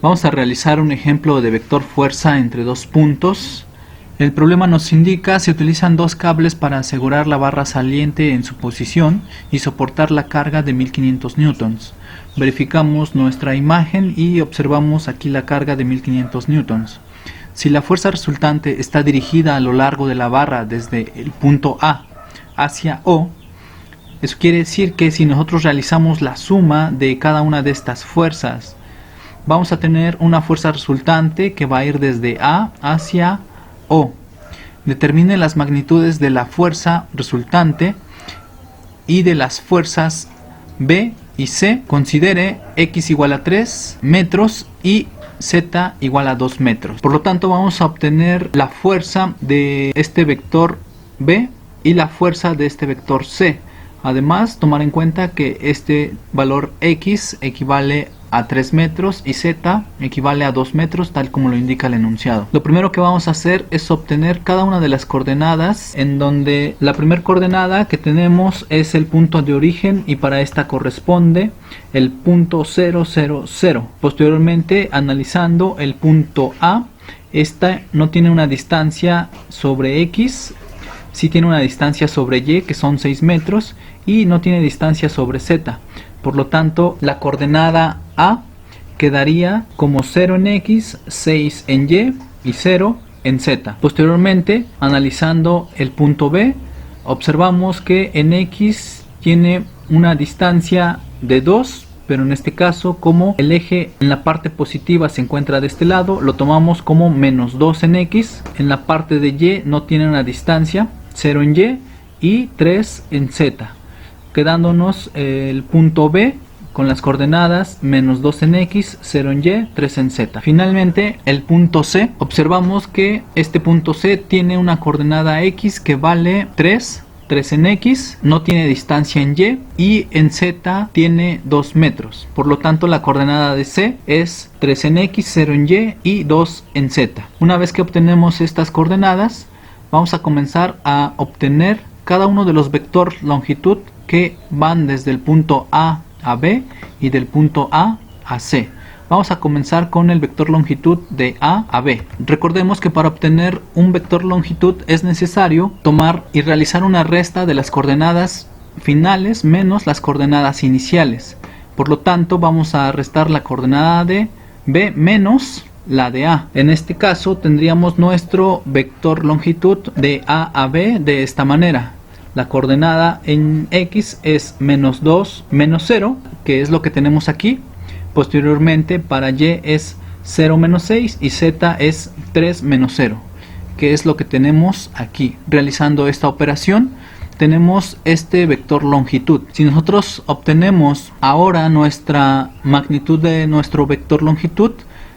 Vamos a realizar un ejemplo de vector fuerza entre dos puntos. El problema nos indica se utilizan dos cables para asegurar la barra saliente en su posición y soportar la carga de 1500 newtons. Verificamos nuestra imagen y observamos aquí la carga de 1500 newtons. Si la fuerza resultante está dirigida a lo largo de la barra desde el punto A hacia O, eso quiere decir que si nosotros realizamos la suma de cada una de estas fuerzas, vamos a tener una fuerza resultante que va a ir desde A hacia O. Determine las magnitudes de la fuerza resultante y de las fuerzas B y C. Considere X igual a 3 metros y Z igual a 2 metros. Por lo tanto, vamos a obtener la fuerza de este vector B y la fuerza de este vector C. Además, tomar en cuenta que este valor X equivale a 3 metros y Z equivale a 2 metros, tal como lo indica el enunciado. Lo primero que vamos a hacer es obtener cada una de las coordenadas, en donde la primera coordenada que tenemos es el punto de origen y para esta corresponde el punto 0, 0, 0. Posteriormente, analizando el punto A, esta no tiene una distancia sobre X, sí tiene una distancia sobre Y, que son 6 metros, y no tiene distancia sobre Z. Por lo tanto, la coordenada A quedaría como 0 en X, 6 en Y y 0 en Z. Posteriormente, analizando el punto B, observamos que en X tiene una distancia de 2, pero en este caso, como el eje en la parte positiva se encuentra de este lado, lo tomamos como menos 2 en X. En la parte de Y no tiene una distancia, 0 en Y y 3 en Z. Quedándonos el punto B con las coordenadas menos 2 en X, 0 en Y, 3 en Z. Finalmente, el punto C, observamos que este punto C tiene una coordenada X que vale 3 en X, no tiene distancia en Y y en Z tiene 2 metros. Por lo tanto, la coordenada de C es 3 en X, 0 en Y y 2 en Z. Una vez que obtenemos estas coordenadas, vamos a comenzar a obtener cada uno de los vectores longitud que van desde el punto A a B y del punto A a C. Vamos a comenzar con el vector longitud de A a B. Recordemos que para obtener un vector longitud es necesario tomar y realizar una resta de las coordenadas finales menos las coordenadas iniciales. Por lo tanto, vamos a restar la coordenada de B menos la de A. En este caso tendríamos nuestro vector longitud de A a B de esta manera. La coordenada en X es menos 2 menos 0, que es lo que tenemos aquí. Posteriormente para Y es 0 menos 6 y Z es 3 menos 0, que es lo que tenemos aquí. Realizando esta operación tenemos este vector longitud. Si nosotros obtenemos ahora nuestra magnitud de nuestro vector longitud,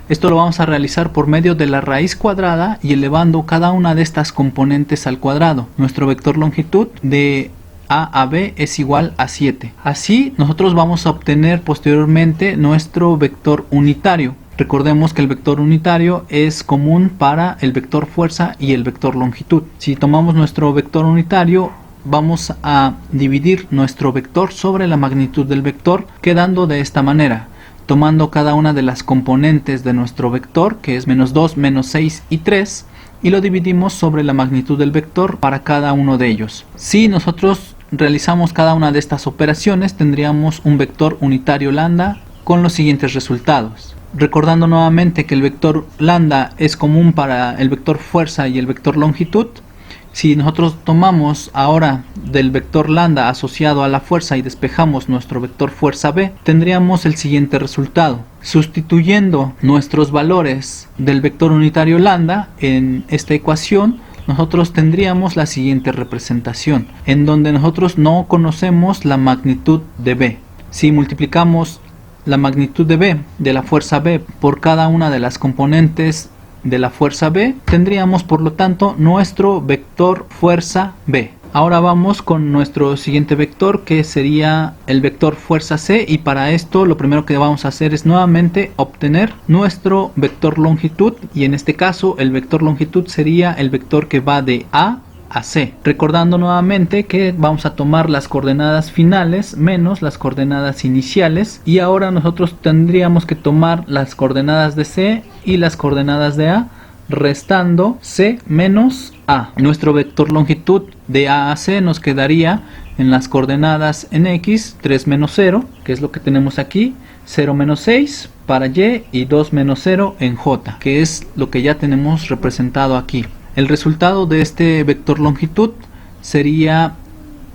esto lo vamos a realizar por medio de la raíz cuadrada y elevando cada una de estas componentes al cuadrado. Nuestro vector longitud de A a B es igual a 7. Así nosotros vamos a obtener posteriormente nuestro vector unitario. Recordemos que el vector unitario es común para el vector fuerza y el vector longitud. Si tomamos nuestro vector unitario, vamos a dividir nuestro vector sobre la magnitud del vector, quedando de esta manera. Tomando cada una de las componentes de nuestro vector, que es menos 2, menos 6 y 3, y lo dividimos sobre la magnitud del vector para cada uno de ellos. Si nosotros realizamos cada una de estas operaciones, tendríamos un vector unitario lambda con los siguientes resultados. Recordando nuevamente que el vector lambda es común para el vector fuerza y el vector longitud, si nosotros tomamos ahora del vector lambda asociado a la fuerza y despejamos nuestro vector fuerza B, tendríamos el siguiente resultado. Sustituyendo nuestros valores del vector unitario lambda en esta ecuación, nosotros tendríamos la siguiente representación, en donde nosotros no conocemos la magnitud de B. Si multiplicamos la magnitud de B, de la fuerza B, por cada una de las componentes de la fuerza B, tendríamos por lo tanto nuestro vector fuerza B. Ahora vamos con nuestro siguiente vector, que sería el vector fuerza C, y para esto lo primero que vamos a hacer es nuevamente obtener nuestro vector longitud, y en este caso el vector longitud sería el vector que va de A a C. Recordando nuevamente que vamos a tomar las coordenadas finales menos las coordenadas iniciales, y ahora nosotros tendríamos que tomar las coordenadas de C y las coordenadas de A, restando C menos A. Nuestro vector longitud de A a C nos quedaría en las coordenadas en X 3 menos 0, que es lo que tenemos aquí, 0 menos 6 para Y y 2 menos 0 en J, que es lo que ya tenemos representado aquí. El resultado de este vector longitud sería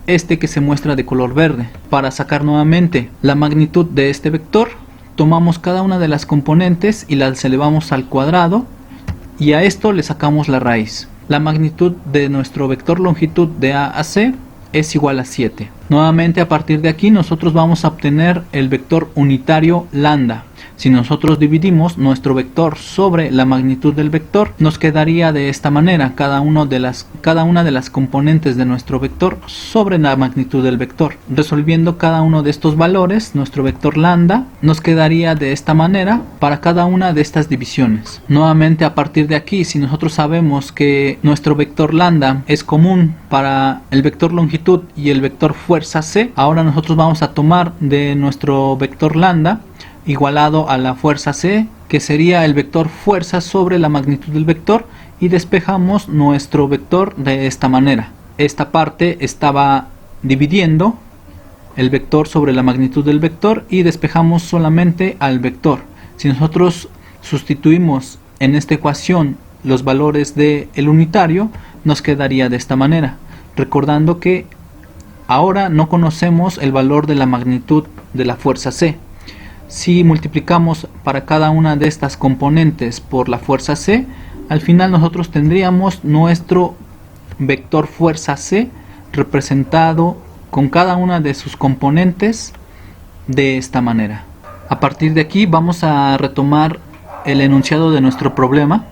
este que se muestra de color verde. Para sacar nuevamente la magnitud de este vector, tomamos cada una de las componentes y las elevamos al cuadrado, y a esto le sacamos la raíz. La magnitud de nuestro vector longitud de A a C es igual a 7. Nuevamente, a partir de aquí nosotros vamos a obtener el vector unitario lambda. Si nosotros dividimos nuestro vector sobre la magnitud del vector, nos quedaría de esta manera: cada una de las componentes de nuestro vector sobre la magnitud del vector. Resolviendo cada uno de estos valores, nuestro vector lambda nos quedaría de esta manera para cada una de estas divisiones. Nuevamente, a partir de aquí, si nosotros sabemos que nuestro vector lambda es común para el vector longitud y el vector fuerza C, ahora nosotros vamos a tomar de nuestro vector lambda igualado a la fuerza C, que sería el vector fuerza sobre la magnitud del vector, y despejamos nuestro vector de esta manera. Esta parte estaba dividiendo el vector sobre la magnitud del vector y despejamos solamente al vector. Si nosotros sustituimos en esta ecuación los valores del unitario, nos quedaría de esta manera, recordando que ahora no conocemos el valor de la magnitud de la fuerza C. Si multiplicamos para cada una de estas componentes por la fuerza C, al final nosotros tendríamos nuestro vector fuerza C representado con cada una de sus componentes de esta manera. A partir de aquí vamos a retomar el enunciado de nuestro problema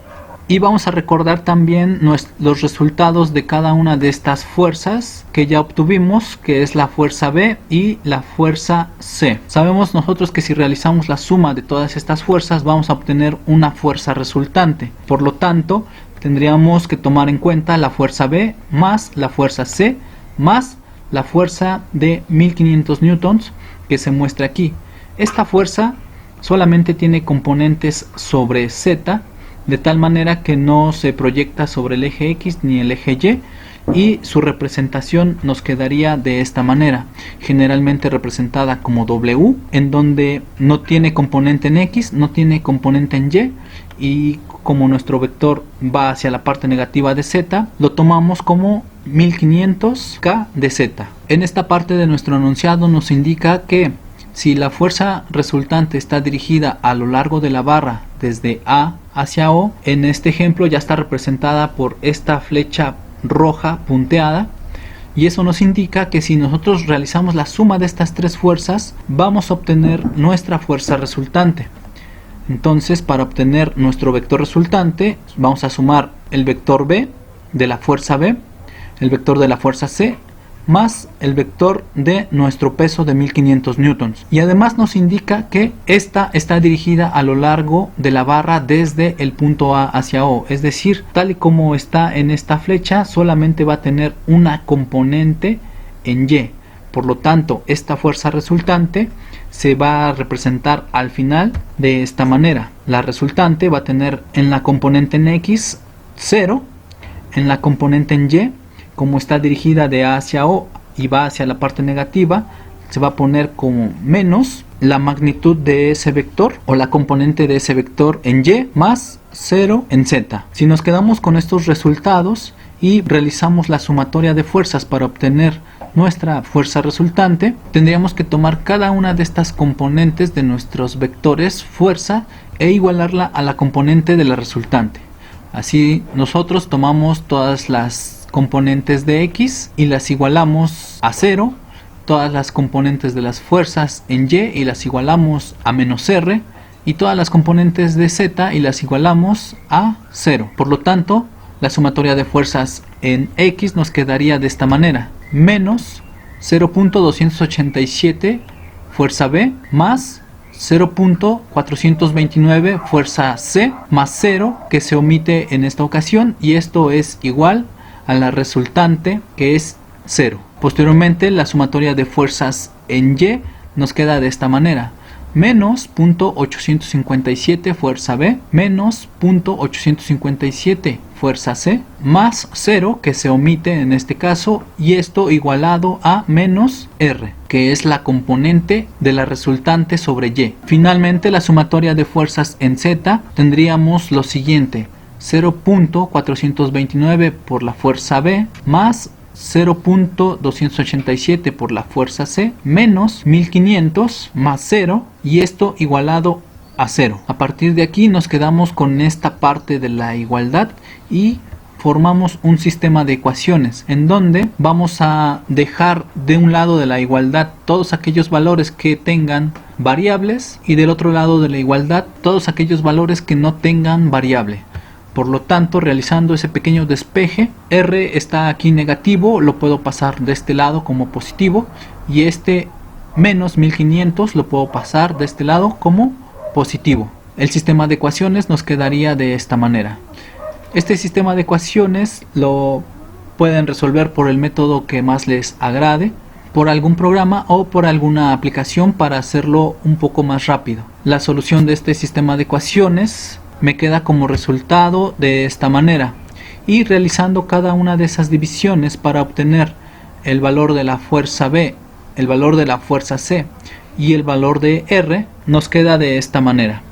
y vamos a recordar también los resultados de cada una de estas fuerzas que ya obtuvimos, que es la fuerza B y la fuerza C. Sabemos nosotros que si realizamos la suma de todas estas fuerzas vamos a obtener una fuerza resultante. Por lo tanto, tendríamos que tomar en cuenta la fuerza B más la fuerza C más la fuerza de 1500 newtons que se muestra aquí. Esta fuerza solamente tiene componentes sobre Z, de tal manera que no se proyecta sobre el eje X ni el eje Y, y su representación nos quedaría de esta manera, generalmente representada como W, en donde no tiene componente en X, no tiene componente en Y, y como nuestro vector va hacia la parte negativa de Z, lo tomamos como 1500K de Z. En esta parte de nuestro enunciado nos indica que si la fuerza resultante está dirigida a lo largo de la barra desde A hacia O, en este ejemplo ya está representada por esta flecha roja punteada, y eso nos indica que si nosotros realizamos la suma de estas tres fuerzas vamos a obtener nuestra fuerza resultante. Entonces, para obtener nuestro vector resultante vamos a sumar el vector B de la fuerza B, el vector de la fuerza C más el vector de nuestro peso de 1500 newtons, y además nos indica que esta está dirigida a lo largo de la barra desde el punto A hacia O, es decir, tal y como está en esta flecha solamente va a tener una componente en Y. Por lo tanto, esta fuerza resultante se va a representar al final de esta manera. La resultante va a tener en la componente en X 0, en la componente en Y, como está dirigida de A hacia O y va hacia la parte negativa, se va a poner como menos la magnitud de ese vector o la componente de ese vector en Y más 0 en Z. Si nos quedamos con estos resultados y realizamos la sumatoria de fuerzas para obtener nuestra fuerza resultante, tendríamos que tomar cada una de estas componentes de nuestros vectores fuerza e igualarla a la componente de la resultante. Así nosotros tomamos todas las componentes de X y las igualamos a 0, todas las componentes de las fuerzas en Y y las igualamos a menos R, y todas las componentes de Z y las igualamos a 0. Por lo tanto, la sumatoria de fuerzas en X nos quedaría de esta manera: menos 0.287 fuerza B más 0.429 fuerza C más 0, que se omite en esta ocasión, y esto es igual a la resultante, que es 0. Posteriormente, la sumatoria de fuerzas en Y nos queda de esta manera: menos 0.857 fuerza B, menos 0.857 fuerza C, más 0 que se omite en este caso, y esto igualado a menos R, que es la componente de la resultante sobre Y. Finalmente, la sumatoria de fuerzas en Z tendríamos lo siguiente: 0.429 por la fuerza B, más 0.287 por la fuerza C, menos 1500 más 0, y esto igualado a 0. A partir de aquí nos quedamos con esta parte de la igualdad y formamos un sistema de ecuaciones en donde vamos a dejar de un lado de la igualdad todos aquellos valores que tengan variables y del otro lado de la igualdad todos aquellos valores que no tengan variable. Por lo tanto, realizando ese pequeño despeje, R está aquí negativo, lo puedo pasar de este lado como positivo, y este menos 1500 lo puedo pasar de este lado como positivo. El sistema de ecuaciones nos quedaría de esta manera. Este sistema de ecuaciones lo pueden resolver por el método que más les agrade, por algún programa o por alguna aplicación para hacerlo un poco más rápido. La solución de este sistema de ecuaciones me queda como resultado de esta manera, y realizando cada una de esas divisiones para obtener el valor de la fuerza B, el valor de la fuerza C y el valor de R, nos queda de esta manera.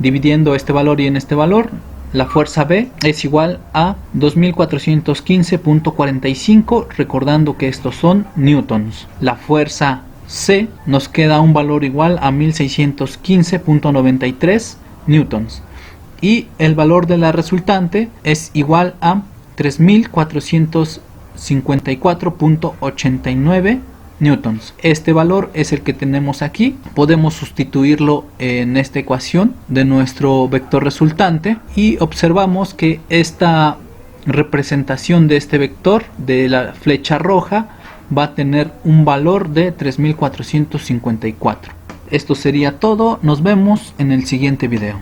Dividiendo este valor y en este valor, la fuerza B es igual a 2415.45, recordando que estos son newtons. La fuerza C nos queda un valor igual a 1615.93 newtons. Y el valor de la resultante es igual a 3454.89 newtons. Este valor es el que tenemos aquí. Podemos sustituirlo en esta ecuación de nuestro vector resultante y observamos que esta representación de este vector de la flecha roja va a tener un valor de 3454. Esto sería todo. Nos vemos en el siguiente video.